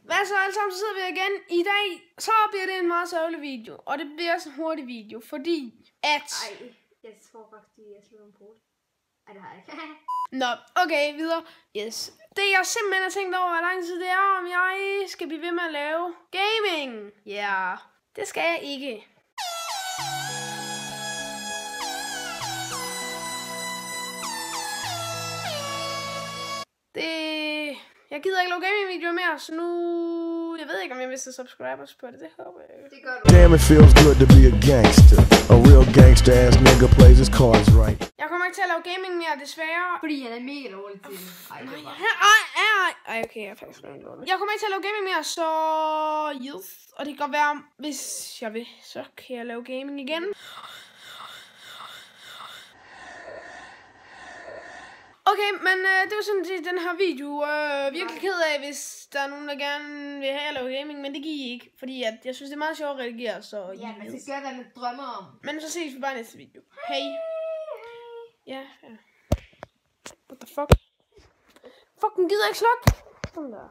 Hvad så alle sammen, så sidder vi igen. I dag, så bliver det en meget sørgelig video. Og det bliver sådan en hurtig video, fordi at... Ej, jeg tror faktisk, jeg slutter en brud. Ej, det har jeg ikke. Nå, okay, videre. Yes. Det jeg simpelthen har tænkt over, hvor lang tid det er, om jeg skal blive ved med at lave gaming. Ja, det skal jeg ikke. Jeg gider ikke lave gaming-videoer mere, så nu... Jeg ved ikke, om jeg vil se subscribers på det. Det håber jeg ikke. Det gør du. Damn, it feels good to be a gangster. A real gangster ass nigga plays his cards right. Jeg kommer ikke til at lave gaming mere, desværre. Fordi han er mega dårlig til det. Ej, det var. Ej, okay, jeg er faktisk rigtig dårlig. Jeg kommer ikke til at lave gaming mere, så... Yes. Og det kan godt være, hvis jeg vil, så kan jeg lave gaming igen. Okay, men det var sådan set den her video. Virkelig ked af, hvis der er nogen, der gerne vil have at lave gaming, men det giver I ikke. Fordi at jeg synes, det er meget sjovt at redigere, så... Ja, men det skal være med drømmer om. Men så ses vi bare i næste video. Hej. Ja. What the fuck? Fuck, den gider ikke slukke. Sådan der.